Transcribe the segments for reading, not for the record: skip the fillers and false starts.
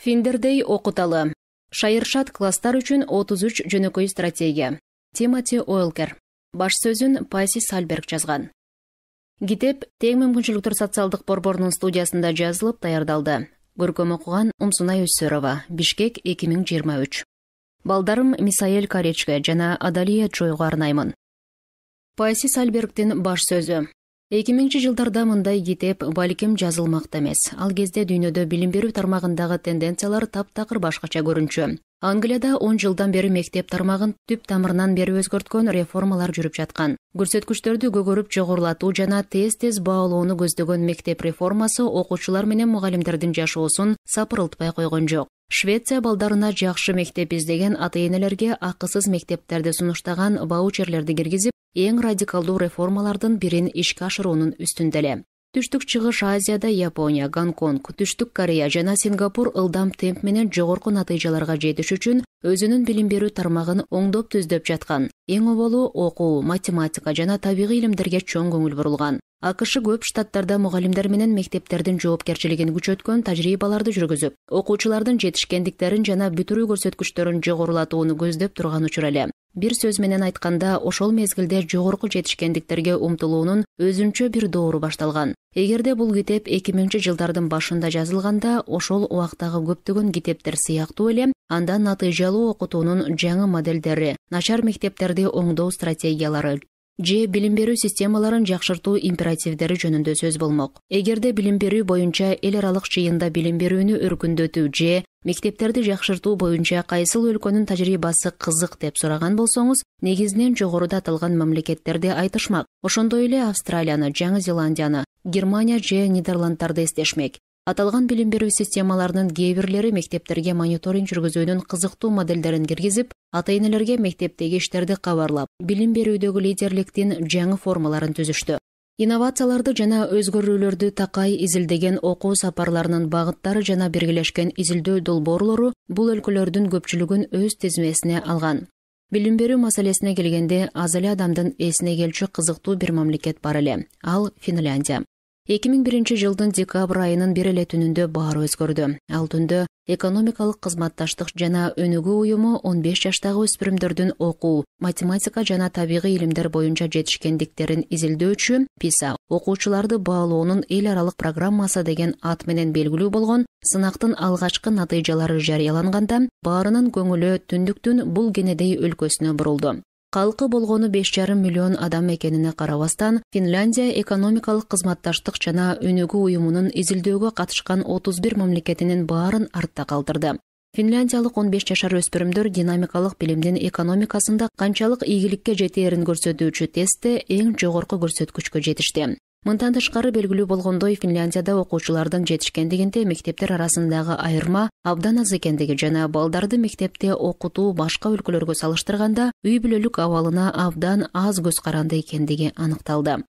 Финдердей окуталы. Шайыршат класстар үчүн 33 жөнөкөй стратегия. Тимоти Уэлкер. Баш сөзүн Пайси Сальберг жазган. Китеп Тең мүмкүнчүлүктөр социалдык борборунун студиясында жазылып даярдалды. Көркөм окуган Умсунай Өссөрова, Бишкек 2023. Балдарым Мисаэль Каречке жана Адалия Чойго арнаймын. Пайси Сальбергдин баш сөзү. 2000-жылдарда мындай китеп балким жазылмак эмес. Ал кезде дүйнөдө билим берүү тармагындагы тенденциялар таптакыр башкача көрүнчү. Англияда 10 жылдан бери мектеп тармагын түп тамырынан бери өзгөрткөн реформалар жүрүп жаткан. Көрсөткүчтөрдү көгөрүп жогорулатуу жана тез баалоону көздөгөн мектеп реформасы окуучулар менен мугалимдердин жашоосун сапырылтпай койгон жок. Швеция балдарына жакшы мектеп издеген ата-энелерге акысыз мектептерди сунуштаган ваучерлерди киргизип, эң радикалдуу реформалардын бирин ишке ашыруунун үстүндө эле. Түштүк Чыгыш Азияда Япония, Гонконг, Түштүк Корея жана Сингапур ылдам темп менен жогорку натыйжаларга жетиш үчүн өзүнүн билим берүү тармагын оңдоп түздөп жаткан. Эң оболу окуу, математика жана табигый илимдерге чоң көңүл бурулган. АКШ көп штаттарда мугалимдер менен мектептердин жоопкерчилигин күчөткөн тажрыйбаларды жүргүзүп, окуучулардын жетишкендиктерин жана бүтүрүү көрсөткүчтөрүн жогорулатууну көздөп турган учур эле. Бир сөз менен айтканда, ошол мезгилде жогорку жетишкендиктерге умтулуунун өзүнчө бир доору башталган. Эгерде бул китеп 2000-жылдардын башында жазылганда, ошол убактагы көптөгөн китептер сыяктуу эле, анда натыйжалуу окутуунун жаңы моделдери, начар мектептерди оңдоо стратегиялары же билим берүү системаларын жакшыртуу императивдери жөнүндө сөз болмок. Эгерде билим берүү боюнча эл аралык жыйында билим берүүнү өркүндөтүү же мектептерди жакшыртуу боюнча кайсыл өлкөнүн тажрыйбасы кызык деп сураган болсоңуз, негизинен жогоруда аталган мамлекеттерди айтышмак. Ошондой эле Австралияны, Жаңы Зеландияны, Германия же Нидерланддарды эстешмек. Аталган билим берүү системаларынын кээ бирлери мектептерге мониторинг жүргүзүүнүн кызыктуу моделдерин киргизип, ата-энелерге мектептеги иштерди кабарлап, билим берүүдөгү лидерликтин жаңы формаларын түзүштү. Инновацияларды жана өзгөрүүлөрдү такай изилдеген окуу сапарларынын багыттары жана биргелешкен изилдөө долбоорлору бул өлкөлөрдүн көпчүлүгүн өз тизмесине алган. Билим берүү маселесине келгенде, аз эле адамдын эсине келчү кызыктуу бир мамлекет бар эле. Ал Финляндия. 2001-жылдын декабрь айынын бир эле түнүндө баары өзгөрдү. Ал түндө экономикалык кызматташтык жана өнүгүү уюму 15 жаштагы өспүрүмдөрдүн окуу, математика жана табигый илимдер боюнча жетишкендиктерин изилдөөчү PISA окуучуларды баалоонун эл аралык программасы деген ат менен белгилүү болгон сынактын алгачкы натыйжалары жарыяланганда, баарынын көңүлү түндүктүн бул кенедей өлкөсүнө бурулду. Калкы болгону 5,5 миллион адам экенине карабастан, Финляндия экономикалык кызматташтык жана өнүгүү уюмунун изилдөөгө катышкан 31 мамлекетинин баарын артта калтырды. Финляндиялык 15 жашар өспүрүмдөр динамикалык билимдин экономикасында канчалык ийгиликке жетээрин көрсөтүүчү тестте эң жогорку көрсөткүчкө жетишти. Мындан тышкары белгилүү болгондой, Финляндияда окуучулардын жетишкендигинде мектептер арасындагы айырма абдан аз экендиги жана балдарды мектепте окутуу башка өлкөлөргө салыштырганда үй бүлөлүк абалына абдан аз көз каранды экендиги аныкталды.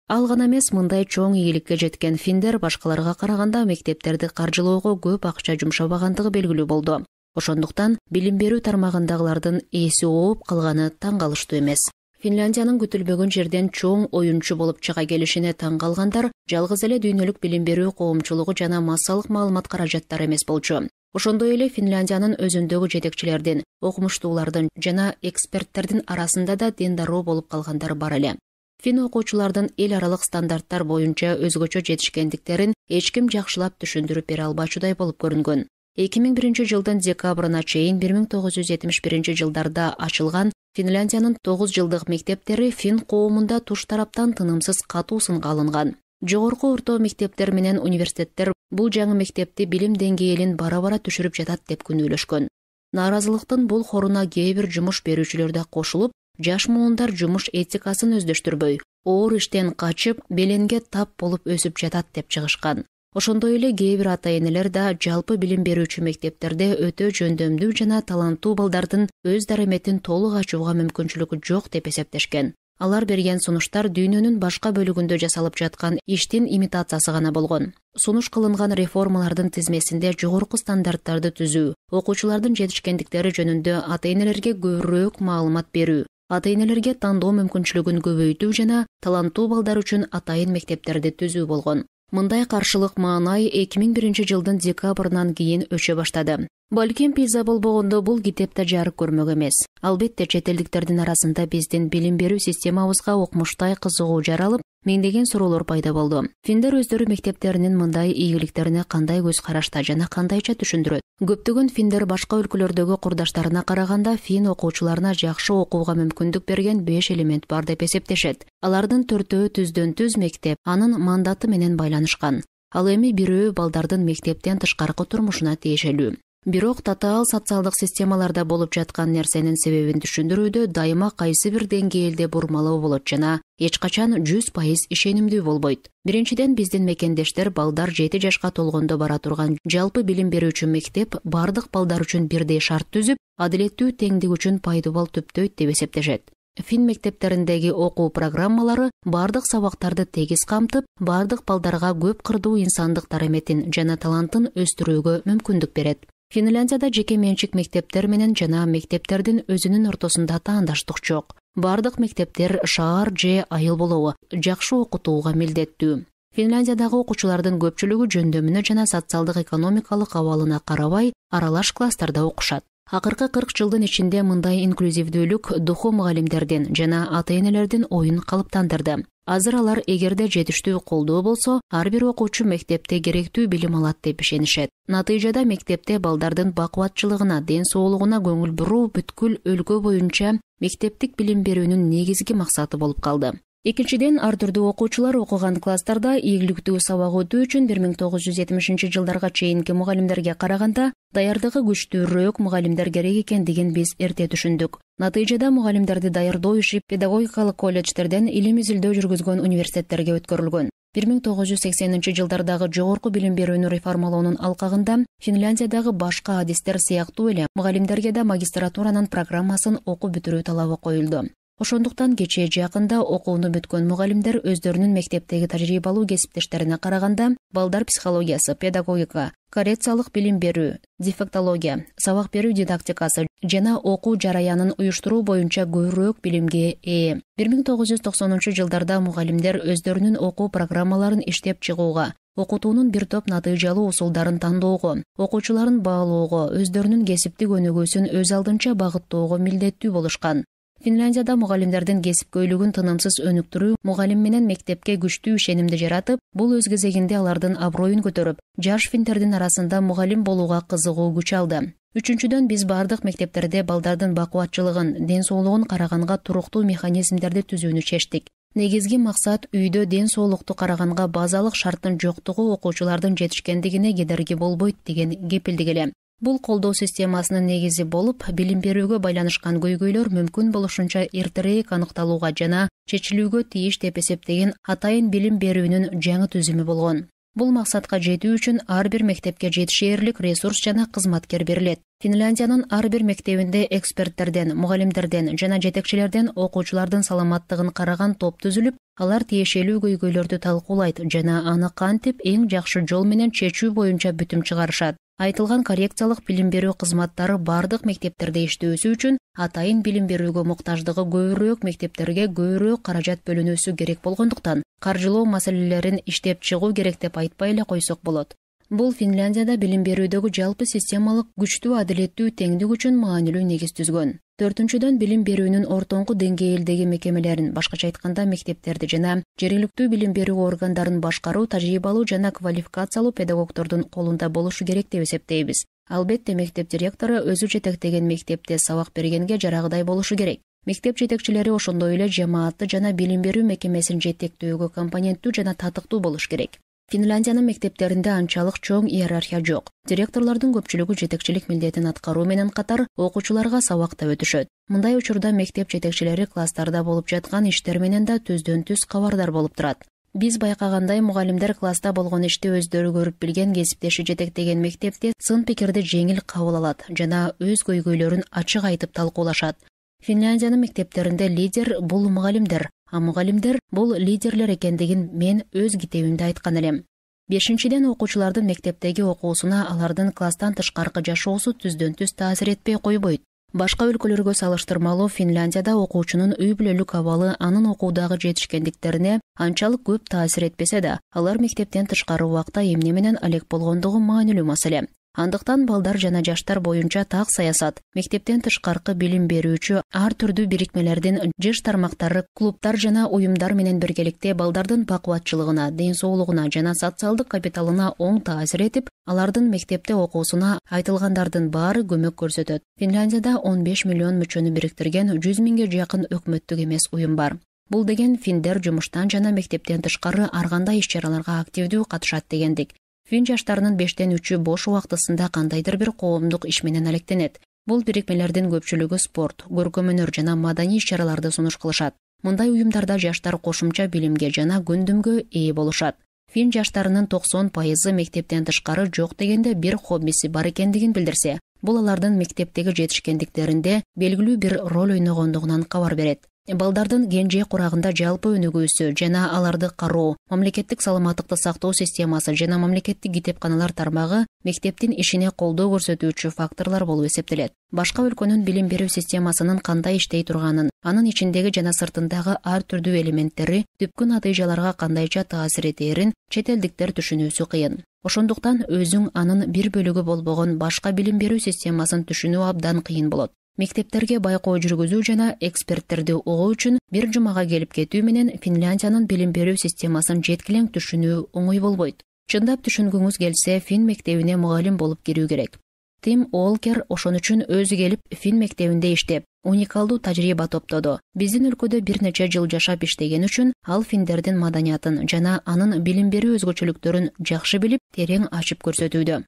Ал гана эмес, мындай чоң ийгиликке жеткен финдер башкаларга караганда мектептерди каржылоого көп акча жумшабагандыгы белгилүү болду. Ошондуктан билим берүү тармагындагылардын эси ооп калганы таң калыштуу эмес. Финляндиянын күтүлбөгөн жерден чоң оюнчу болуп чыга келишине таң калгандар жалгыз эле дүйнөлүк билим берүү коомчулугу жана массалык маалымат каражаттары эмес болчу. Ошондой эле Финляндиянын өзүндөгү жетекчилердин, окумуштуулардын жана эксперттердин арасында да дендароо болуп калгандар бар эле. Фин окуучулардын эл аралык стандарттар боюнча өзгөчө жетишкендиктерин эч ким жакшылап түшүндүрүп бере албачудай болуп көрүнгөн. 2001-жылдын декабрына чейин 1971-жылдарда ачылган Финляндиянын 9 жылдык мектептери фин коомунда туш тараптан тынымсыз катуу сынга алынган. Жогорку орто мектептер менен университеттер бул жаңы мектепти билим деңгээлин бара-бара түшүрүп жатат деп күнөөлөшкөн. Нааразылыктын бул хоруна кээ бир жумуш берүүчүлөр да кошулуп, жаш муундар жумуш этикасын өздөштүрбөй, оор иштен качып, беленге тап болуп өсүп жатат деп чыгышкан. Ошондой эле кээ бир ата-энелер да жалпы билим берүүчү мектептерде өтө жөндөмдүү жана таланттуу балдардын өз дараметин толук ачууга мүмкүнчүлүгү жок деп эсептешкен. Алар берген сунуштар дүйнөнүн башка бөлүгүндө жасалып жаткан иштин имитациясы гана болгон. Сунуш кылынган реформалардын тизмесинде жогорку стандарттарды түзүү, окуучулардын жетишкендиктери жөнүндө ата-энелерге көбүрөөк маалымат берүү, ата-энелерге тандоо мүмкүнчүлүгүн көбөйтүү жана таланттуу балдар үчүн атайын мектептерди түзүү болгон. Мындай каршылык маанай 2001-жылдын декабрынан кийин өчө баштады. Балким пиза болбогондо бул китепте жарык көрмөк эмес. Албетте чет элдиктердин арасында биздин билим берүү системабызга окмуштай кызыгуу жаралып, миңдеген суроолор пайда болду. Финдер өздөрү мектептеринин мындай ийгиликтерине кандай көз карашта жана кандайча түшүндүрөт? Көптөгөн финдер башка өлкөлөрдөгү курдаштарына караганда фин окуучуларына жакшы окууга мүмкүндүк берген 5 элемент бар деп эсептешет. Алардын 4-өө түздөн-түз мектеп, анын мандаты менен байланышкан. Ал эми бирөө балдардын мектептен тышкаркы турмушуна тиешелүү. Бирок татаал социалдык системаларда болуп жаткан нерсенин себебин түшүндүрүүдө дайыма кайсы бир деңгээлде бурмалоо болот жана эч качан 100% ишенимдүү болбойт. Биринчиден, биздин мекендештер балдар 7 жашка толгондо бара турган жалпы билим берүүчү мектеп бардык балдар үчүн бирдей шарт түзүп, адилеттүү теңдик үчүн пайдубал түптөйт деп эсептешет. Фин мектептериндеги окуу программалары бардык сабактарды тегиз камтып, бардык балдарга көп кырдуу инсандык тараметин жана талантын өстүрүүгө мүмкүндүк берет. Финляндияда жеке менчик мектептер менен жана мектептердин өзүнүн ортосунда таандаштык жок. Бардык мектептер шаар же айыл болобу жакшы окутууга милдеттүү. Финляндиядагы окуучулардын көпчүлүгү жөндөмүнө жана социалдык экономикалык абалына карабай аралаш класстарда окушат. Акыркы 40 жылдын ичинде мындай инклюзивдүүлүк духу мугалимдердин жана ата-энелердин оюн калыптандырды. Азыр алар эгерде жетиштүү колдоо болсо, ар бир окуучу мектепте керектүү билим алат деп ишенишет. Натыйжада мектепте балдардын бакубатчылыгына, ден соолугуна көңүл буруу бүткүл өлкө боюнча мектептик билим берүүнүн негизги максаты болуп калды. Экинчиден, ар түрдүү окуучулар окуган класстарда ийгиликтүү сабак өтүү үчүн 1970-жылдарга чейинки мугалимдерге караганда даярдыгы күчтүүрөөк мугалимдер керек экендигин биз эрте түшүндүк. Натыйжада мугалимдерди даярдоо иши педагогикалык колледждерден илим изилдөө жүргүзгөн университеттерге өткөрүлгөн. 1980-жылдардагы жогорку билим берүүнү реформалоонун алкагында Финляндиядагы башка адистер сыяктуу эле мугалимдерге да магистратуранын программасын окуп бүтүрүү талабы коюлду. Ошондуктан кечээ жакында окууну бүткөн мугалимдер өздөрүнүн мектептеги тажрыйбалуу кесиптештерине караганда балдар психологиясы, педагогика, коррекциялык билим берүү, дефектология, сабак берүү дидактикасы жана окуу жараянын уюштуруу боюнча көбүрөөк билимге ээ. 1990-жылдарда мугалимдер өздөрүнүн окуу программаларын иштеп чыгууга, окутуунун бир топ натыйжалуу усулдарын тандоого, окуучуларын баалоого, өздөрүнүн кесиптик өнүгүүсүн өз алдынча багыттоого милдеттүү болушкан. Финляндияда мугалимдердин кесипкөйлүгүн тынымсыз өнүктүрүү мугалим менен мектепке күчтүү ишенимди жаратып, бул өз кезегинде алардын аброюн көтөрүп, жаш финдердин арасында мугалим болууга кызыгуу күч алды. Үчүнчүдөн, биз бардык мектептерде балдардын бакубатчылыгын, ден соолугун караганга туруктуу механизмдерди түзүүнү чечтик. Негизги максат үйдө ден соолукту караганга базалык шарттын жоктугу окуучулардын жетишкендигине кедерги болбойт деген кепилдик эле. Бул колдоо системасынын негизи болуп, билим берүүгө байланышкан көйгөйлөр мүмкүн болушунча эртерээк аныкталууга жана чечилүүгө тийиш деп эсептеген атайын билим берүүнүн жаңы түзүмү болгон. Бул максатка жетүү үчүн ар бир мектепке жетишээрлик ресурс жана кызматкер берилет. Финляндиянын ар бир мектебинде эксперттерден, мугалимдерден жана жетекчилерден окуучулардын саламаттыгын караган топ түзүлүп, алар тиешелүү көйгөйлөрдү талкуулайт жана аны кантип эң жакшы жол менен чечүү боюнча бүтүм чыгарышат. Айтылган коррекциялык билим берүү кызматтары бардык мектептерде иштөөсү үчүн атайын билим берүүгө муктаждыгы көбүрөөк мектептерге көбүрөөк каражат бөлүнүүсү керек болгондуктан каржылоо маселелерин иштеп чыгуу керек деп айтпай эле койсок болот. Бул Финляндияда билим берүүдөгү жалпы системалык күчтүү адилеттүү теңдик үчүн маанилүү негиз түзгөн. Төртүнчүдөн, билим берүүнүн ортоңку деңгээлдеги мекемелерин, башкача айтканда мектептерди жана жергиликтүү билим берүү органдарын башкаруу тажрыйбалуу жана квалификациялуу педагогдордун колунда болушу керек деп эсептейбиз. Албетте, мектеп директору өзү жетектеген мектепте сабак бергенге жарагдай болушу керек. Мектеп жетекчилери ошондой эле жамаатты жана билим берүү мекемесин жетектөөгө компоненттүү жана татыктуу болуш керек. Финляндиянын мектептеринде анчалык чоң иерархия жок. Директорлордун көпчүлүгү жетекчилик милдетин аткаруу менен катар окуучуларга сабак да өтүшөт. Мындай учурда мектеп жетекчилери класстарда болуп жаткан иштер менен да түздөн-түз кабардар болуп турат. Биз байкагандай, мугалимдер класста болгон ишти өздөрү көрүп билген кесиптеши жетектеген мектепте сын пикирди жеңил кабыл алат жана өз көйгөйлөрүн ачык айтып талкуулашат. Финляндиянын мектептеринде лидер бул мугалимдер, а мугалимдер бул лидерлер экендигин мен өз китебимде айткан элем. Бешинчиден, окуучулардын мектептеги окуусуна алардын класстан тышкаркы жашоосу түздөн-түз таасир этпей койбойт. Башка өлкөлөргө салыштырмалуу Финляндияда окуучунун үй бүлөлүк абалы анын окуудагы жетишкендиктерине анчалык көп таасир этпесе да, алар мектептен тышкары убакта эмне менен алек болгондугу маанилүү маселе. Андыктан балдар жана жаштар боюнча так саясат, мектептен тышкаркы билим берүүчү ар түрдүү бирикмелердин жеш тармактары, клубдар жана уюмдар менен биргеликте балдардын бакубатчылыгына, ден соолугуна жана социалдык капиталына оң таасир этип, алардын мектепте окуусуна айтылгандардын баары көмөк көрсөтөт. Финляндияда 15 миллион мүчөнү бириктирген 100 миңге жакын өкмөттүк эмес уюм бар. Бул деген финдер жумуштан жана мектептен тышкары ар кандай иш-чараларга активдүү катышат дегендик. Фин жаштарынын 5-3 бош убактысында кандайдыр бир коомдук иш менен алектенет. Бул бирикмелердин көпчүлүгү спорт, көркөм өнөр жана маданий иш-чараларды сунуш кылышат. Мындай уюмдарда жаштар кошумча билимге жана көндүмгө ээ болушат. Фин жаштарынын 90% мектептен тышкары жок дегенде бир хоббиси бар экендигин билдирсе, бул алардын мектептеги жетишкендиктеринде белгилүү бир роль ойногондугунан кабар берет. Балдардын генже курагында жалпы өнүгүүсү жана аларды кароо, мамлекеттик саламаттыкты сактоо системасы жана мамлекеттик китепканалар тармагы мектептин ишине колдоо көрсөтүүчү факторлор болуп эсептелет. Башка өлкөнүн билим берүү системасынын кандай иштей турганын, анын ичиндеги жана сыртындагы ар түрдүү элементтери түпкү натыйжаларга кандайча таасир этээрин чет элдиктер түшүнүүсү кыйын. Ошондуктан өзүң анын бир бөлүгү болбогон башка билим берүү системасын түшүнүү абдан кыйын болот. Мектептерге байкоо жүргүзүү жана эксперттерди угуу үчүн бир жумага келип кетүү менен Финляндиянын билим берүү системасын жеткилең түшүнүү оңой болбойт. Чындап түшүнгүңүз келсе, Фин мектебине мугалим болуп кирүү керек. Тим Уолкер ошон үчүн өзү келип Фин мектебинде иштеп, уникалдуу тажрыйба топтоду. Биздин өлкөдө бир нече жыл жашап иштеген үчүн ал финдердин маданиятын жана анын билим берүү өзгөчөлүктөрүн жакшы билип, терең ачып көрсөтүүдө.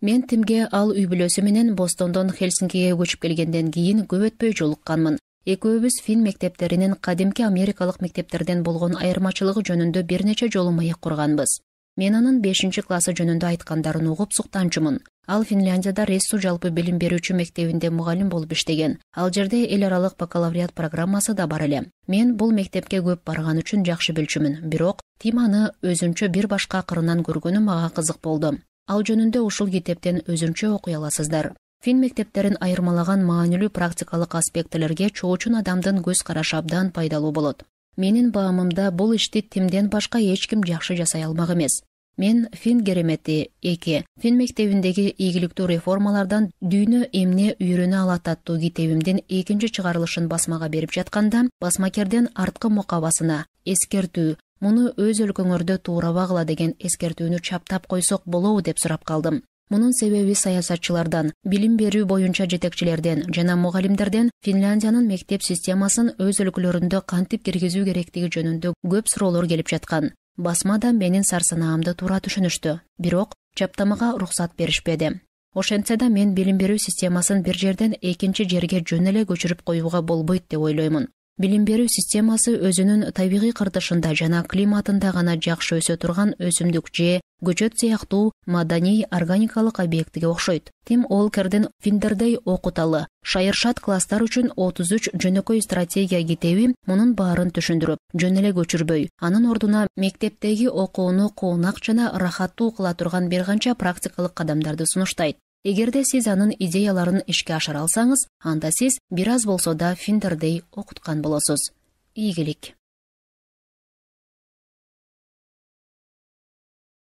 Мен Тимге ал үй бүлөсү менен Бостондон Хельсинкиге көчүп келгенден кийин көп өтпөй жолукканмын. Экөөбүз Фин мектептеринин кадимки америкалык мектептерден болгон айырмачылыгы жөнүндө бир нече жолу маек курганбыз. Мен анын 5-классы жөнүндө айткандарын угуп суктанчумун. Ал Финляндияда Рессу жалпы билим берүүчү мектебинде мугалим болуп иштеген. Ал жерде эл аралык бакалавриат программасы да бар эле. Мен бул мектепке көп барган үчүн жакшы билчүмүн, бирок Тим аны өзүнчө бир башка кырынан көргөнү мага кызык болду. Ал жөнүндө ушул китептен өзүнчө окуй аласыздар. Фин мектептерин айырмалаган маанилүү практикалык аспектилерге чоочун адамдын көз карашы абдан пайдалуу болот. Менин баамымда бул ишти Тимден башка эч ким жакшы жасай алмак эмес. Мен Фин керемети 2 Фин мектебиндеги ийгиликтүү реформалардан дүйнө эмне үйрөнө алат аттуу китебимдин 2-чи чыгарылышын басмага берип жатканда, басмакерден арткы мукабасына эскертүү, муну өз өлкөңөрдө туура багыла деген эскертүүнү чаптап койсок болобу деп сурап калдым. Мунун себеби саясатчылардан, билим берүү боюнча жетекчилерден жана мугалимдерден Финляндиянын мектеп системасын өз өлкөлөрүндө кантип киргизүү керектиги жөнүндө көп суроолор келип жаткан. Басма да менин сарсанаамды туура түшүнүштү, бирок чаптамага уруксат беришпеди. Ошентсе да мен билим берүү системасын бир жерден экинчи жерге жөн эле көчүрүп коюуга болбойт деп ойлоймун. Билим берүү системасы өзүнүн табигый кыртышында жана климатында гана жакшы өсө турган өсүмдүк же көчөт сыяктуу маданий органикалык объектиге окшойт. Тим Уолкердин Финдердей окуталы, шайыршат класстар үчүн 33 жөнөкөй стратегия китеби мунун баарын түшүндүрүп, жөн эле көчүрбөй, анын ордуна мектептеги окууну куунак жана рахаттуу кыла турган бир канча практикалык кадамдарды сунуштайт. Эгерде сиз анын идеяларын ишке ашыра алсаңыз, анда сиз бир аз болсо да Финдердей окуткан болосуз. Ийгилик.